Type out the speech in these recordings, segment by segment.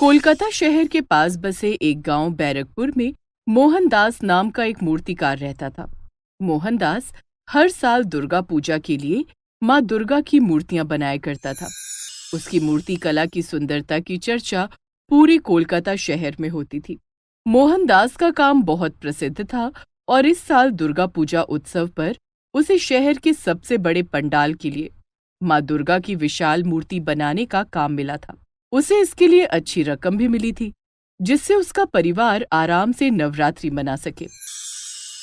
कोलकाता शहर के पास बसे एक गांव बैरकपुर में मोहनदास नाम का एक मूर्तिकार रहता था। मोहनदास हर साल दुर्गा पूजा के लिए माँ दुर्गा की मूर्तियां बनाया करता था। उसकी मूर्ति कला की सुंदरता की चर्चा पूरे कोलकाता शहर में होती थी। मोहनदास का काम बहुत प्रसिद्ध था और इस साल दुर्गा पूजा उत्सव पर उसे शहर के सबसे बड़े पंडाल के लिए माँ दुर्गा की विशाल मूर्ति बनाने का काम मिला था। उसे इसके लिए अच्छी रकम भी मिली थी, जिससे उसका परिवार आराम से नवरात्रि मना सके।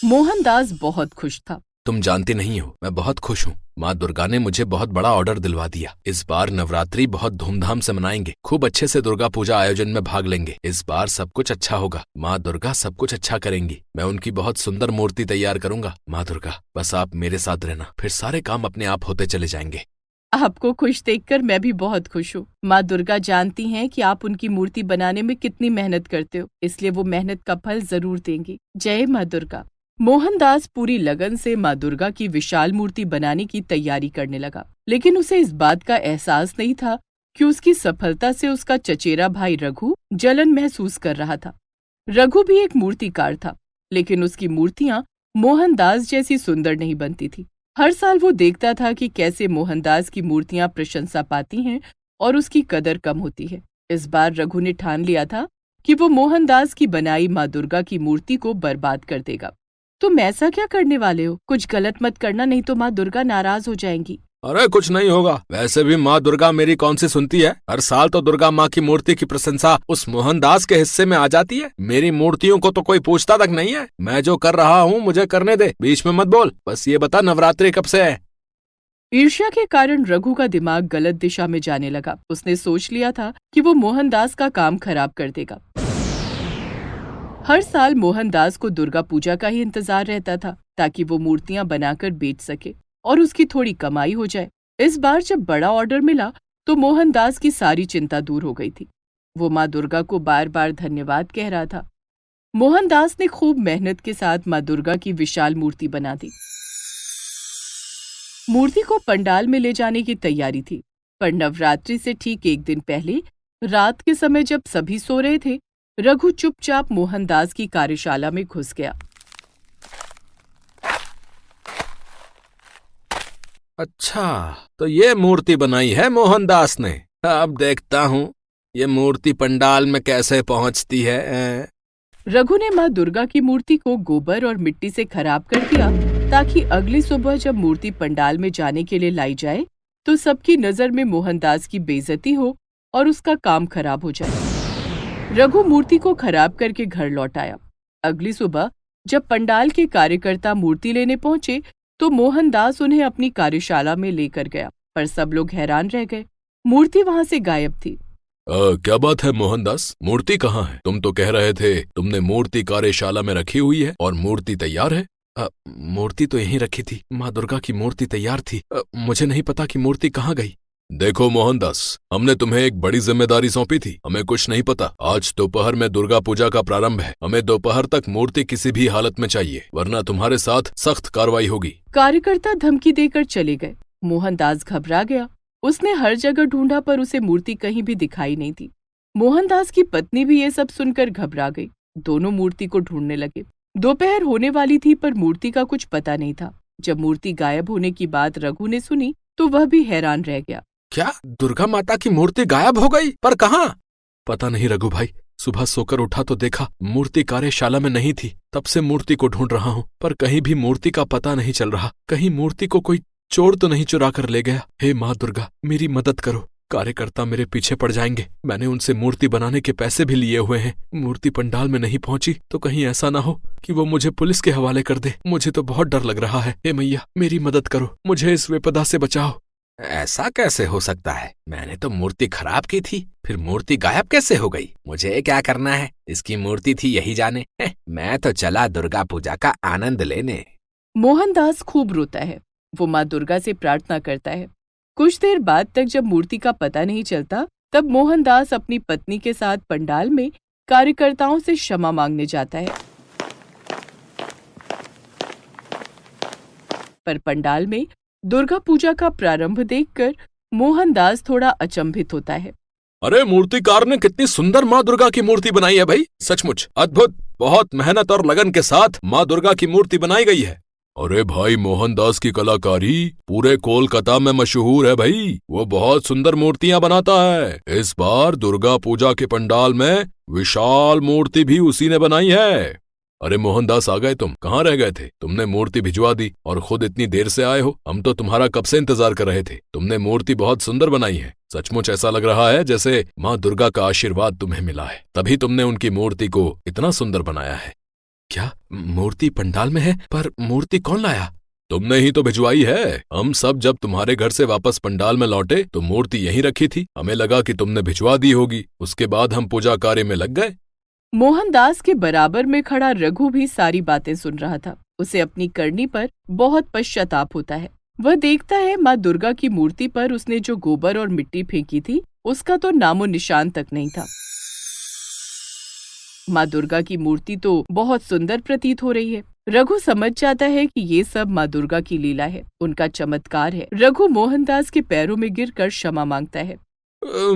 मोहनदास बहुत खुश था। तुम जानती नहीं हो, मैं बहुत खुश हूँ। माँ दुर्गा ने मुझे बहुत बड़ा ऑर्डर दिलवा दिया। इस बार नवरात्रि बहुत धूमधाम से मनाएंगे। खूब अच्छे से दुर्गा पूजा आयोजन में भाग लेंगे। इस बार सब कुछ अच्छा होगा। माँ दुर्गा सब कुछ अच्छा करेंगी। मैं उनकी बहुत सुंदर मूर्ति तैयार करूंगा। माँ दुर्गा, बस आप मेरे साथ रहना, फिर सारे काम अपने आप होते चले जाएंगे। आपको खुश देखकर मैं भी बहुत खुश हूँ। माँ दुर्गा जानती हैं कि आप उनकी मूर्ति बनाने में कितनी मेहनत करते हो, इसलिए वो मेहनत का फल जरूर देंगी। जय माँ दुर्गा। मोहनदास पूरी लगन से माँ दुर्गा की विशाल मूर्ति बनाने की तैयारी करने लगा, लेकिन उसे इस बात का एहसास नहीं था कि उसकी सफलता से उसका चचेरा भाई रघु जलन महसूस कर रहा था। रघु भी एक मूर्तिकार था, लेकिन उसकी मूर्तियां मोहनदास जैसी सुंदर नहीं बनती थी। हर साल वो देखता था कि कैसे मोहनदास की मूर्तियां प्रशंसा पाती हैं और उसकी कदर कम होती है। इस बार रघु ने ठान लिया था कि वो मोहनदास की बनाई माँ दुर्गा की मूर्ति को बर्बाद कर देगा। तुम ऐसा क्या करने वाले हो? कुछ गलत मत करना, नहीं तो माँ दुर्गा नाराज हो जाएंगी। अरे कुछ नहीं होगा। वैसे भी माँ दुर्गा मेरी कौन सी सुनती है। हर साल तो दुर्गा माँ की मूर्ति की प्रशंसा उस मोहनदास के हिस्से में आ जाती है। मेरी मूर्तियों को तो कोई पूछता तक नहीं है। मैं जो कर रहा हूँ मुझे करने दे, बीच में मत बोल। बस ये बता, नवरात्रि कब से है? ईर्ष्या के कारण रघु का दिमाग गलत दिशा में जाने लगा। उसने सोच लिया था कि वो मोहनदास का काम खराब कर देगा। हर साल मोहनदास को दुर्गा पूजा का ही इंतजार रहता था, ताकि वो मूर्तियां बनाकर बेच सके और उसकी थोड़ी कमाई हो जाए। इस बार जब बड़ा ऑर्डर मिला तो मोहनदास की सारी चिंता दूर हो गई थी। वो माँ दुर्गा को बार बार धन्यवाद कह रहा था। मोहनदास ने खूब मेहनत के साथ माँ दुर्गा की विशाल मूर्ति बना दी। मूर्ति को पंडाल में ले जाने की तैयारी थी, पर नवरात्रि से ठीक एक दिन पहले रात के समय जब सभी सो रहे थे, रघु चुपचाप मोहनदास की कार्यशाला में घुस गया। अच्छा, तो ये मूर्ति बनाई है मोहनदास ने। अब देखता हूँ ये मूर्ति पंडाल में कैसे पहुँचती है। रघु ने माँ दुर्गा की मूर्ति को गोबर और मिट्टी से खराब कर दिया, ताकि अगली सुबह जब मूर्ति पंडाल में जाने के लिए लाई जाए तो सबकी नजर में मोहनदास की बेइज्जती हो और उसका काम खराब हो जाए। रघु मूर्ति को खराब करके घर लौट आया। अगली सुबह जब पंडाल के कार्यकर्ता मूर्ति लेने पहुंचे तो मोहनदास उन्हें अपनी कार्यशाला में लेकर गया, पर सब लोग हैरान रह गए। मूर्ति वहां से गायब थी। क्या बात है मोहनदास, मूर्ति कहाँ है? तुम तो कह रहे थे तुमने मूर्ति कार्यशाला में रखी हुई है और मूर्ति तैयार है। मूर्ति तो यहीं रखी थी। माँ दुर्गा की मूर्ति तैयार थी। मुझे नहीं पता कि मूर्ति कहाँ गई। देखो मोहनदास, हमने तुम्हें एक बड़ी जिम्मेदारी सौंपी थी। हमें कुछ नहीं पता। आज दोपहर में दुर्गा पूजा का प्रारंभ है। हमें दोपहर तक मूर्ति किसी भी हालत में चाहिए, वरना तुम्हारे साथ सख्त कार्रवाई होगी। कार्यकर्ता धमकी देकर चले गए। मोहनदास घबरा गया। उसने हर जगह ढूंढा, पर उसे मूर्ति कहीं भी दिखाई नहीं थी। मोहनदास की पत्नी भी ये सब सुनकर घबरा गई। दोनों मूर्ति को ढूंढने लगे। दोपहर होने वाली थी, पर मूर्ति का कुछ पता नहीं था। जब मूर्ति गायब होने की बात रघु ने सुनी तो वह भी हैरान रह गया। क्या दुर्गा माता की मूर्ति गायब हो गई? पर कहाँ? पता नहीं रघु भाई। सुबह सोकर उठा तो देखा मूर्ति कार्यशाला में नहीं थी। तब से मूर्ति को ढूंढ रहा हूँ, पर कहीं भी मूर्ति का पता नहीं चल रहा। कहीं मूर्ति को कोई चोर तो नहीं चुरा कर ले गया। हे माँ दुर्गा, मेरी मदद करो। कार्यकर्ता मेरे पीछे पड़ जाएंगे। मैंने उनसे मूर्ति बनाने के पैसे भी लिए हुए हैं। मूर्ति पंडाल में नहीं पहुंची तो कहीं ऐसा ना हो कि वो मुझे पुलिस के हवाले कर दे। मुझे तो बहुत डर लग रहा है। हे मैया, मेरी मदद करो, मुझे इस विपदा से बचाओ। ऐसा कैसे हो सकता है? मैंने तो मूर्ति खराब की थी, फिर मूर्ति गायब कैसे हो गई? मुझे क्या करना है? इसकी मूर्ति थी यही जाने। मैं तो चला दुर्गा पूजा का आनंद लेने। मोहनदास खूब रोता है। वो माँ दुर्गा से प्रार्थना करता है। कुछ देर बाद तक जब मूर्ति का पता नहीं चलता, तब मोहनदास अपनी पत्नी के साथ पंडाल में कार्यकर्ताओं से क्षमा मांगने जाता है। पर पंडाल में दुर्गा पूजा का प्रारंभ देखकर मोहनदास थोड़ा अचंभित होता है। अरे मूर्तिकार ने कितनी सुंदर माँ दुर्गा की मूर्ति बनाई है भाई, सचमुच अद्भुत। बहुत मेहनत और लगन के साथ माँ दुर्गा की मूर्ति बनाई गई है। अरे भाई मोहनदास की कलाकारी पूरे कोलकाता में मशहूर है भाई। वो बहुत सुंदर मूर्तियां बनाता है। इस बार दुर्गा पूजा के पंडाल में विशाल मूर्ति भी उसी ने बनाई है। अरे मोहनदास, आ गए तुम? कहाँ रह गए थे? तुमने मूर्ति भिजवा दी और खुद इतनी देर से आए हो। हम तो तुम्हारा कब से इंतजार कर रहे थे। तुमने मूर्ति बहुत सुंदर बनाई है। सचमुच ऐसा लग रहा है जैसे माँ दुर्गा का आशीर्वाद तुम्हें मिला है, तभी तुमने उनकी मूर्ति को इतना सुंदर बनाया है। क्या मूर्ति पंडाल में है? पर मूर्ति कौन लाया? तुमने ही तो भिजवाई है। हम सब जब तुम्हारे घर से वापस पंडाल में लौटे तो मूर्ति यहीं रखी थी। हमें लगा कि तुमने भिजवा दी होगी। उसके बाद हम पूजा कार्य में लग गए। मोहनदास के बराबर में खड़ा रघु भी सारी बातें सुन रहा था। उसे अपनी करनी पर बहुत पश्चाताप होता है। वह देखता है माँ दुर्गा की मूर्ति पर उसने जो गोबर और मिट्टी फेंकी थी उसका तो नामो निशान तक नहीं था। माँ दुर्गा की मूर्ति तो बहुत सुंदर प्रतीत हो रही है। रघु समझ जाता है कि ये सब माँ दुर्गा की लीला है, उनका चमत्कार है। रघु मोहनदास के पैरों में गिरकर क्षमा मांगता है।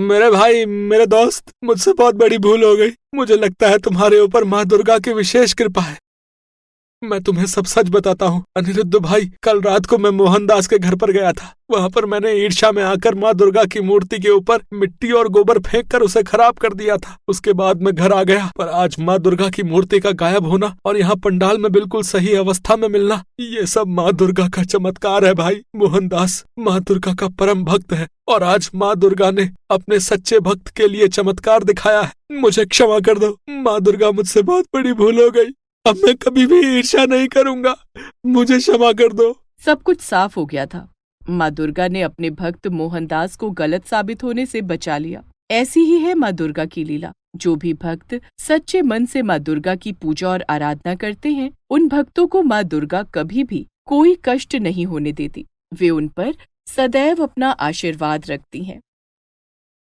मेरे भाई, मेरे दोस्त, मुझसे बहुत बड़ी भूल हो गई। मुझे लगता है तुम्हारे ऊपर माँ दुर्गा की विशेष कृपा है। मैं तुम्हें सब सच बताता हूँ अनिरुद्ध भाई। कल रात को मैं मोहनदास के घर पर गया था। वहाँ पर मैंने ईर्ष्या में आकर माँ दुर्गा की मूर्ति के ऊपर मिट्टी और गोबर फेंक कर उसे खराब कर दिया था। उसके बाद मैं घर आ गया, पर आज माँ दुर्गा की मूर्ति का गायब होना और यहाँ पंडाल में बिल्कुल सही अवस्था में मिलना, ये सब माँ दुर्गा का चमत्कार है भाई। मोहनदास माँ दुर्गा का परम भक्त है और आज माँ दुर्गा ने अपने सच्चे भक्त के लिए चमत्कार दिखाया है। मुझे क्षमा कर दो माँ दुर्गा, मुझसे बहुत बड़ी भूल हो गई। अब मैं कभी भी ईर्ष्या नहीं करूंगा। मुझे क्षमा कर दो। सब कुछ साफ हो गया था। माँ दुर्गा ने अपने भक्त मोहनदास को गलत साबित होने से बचा लिया। ऐसी ही है माँ दुर्गा की लीला। जो भी भक्त सच्चे मन से माँ दुर्गा की पूजा और आराधना करते हैं, उन भक्तों को माँ दुर्गा कभी भी कोई कष्ट नहीं होने देती। वे उन पर सदैव अपना आशीर्वाद रखती हैं।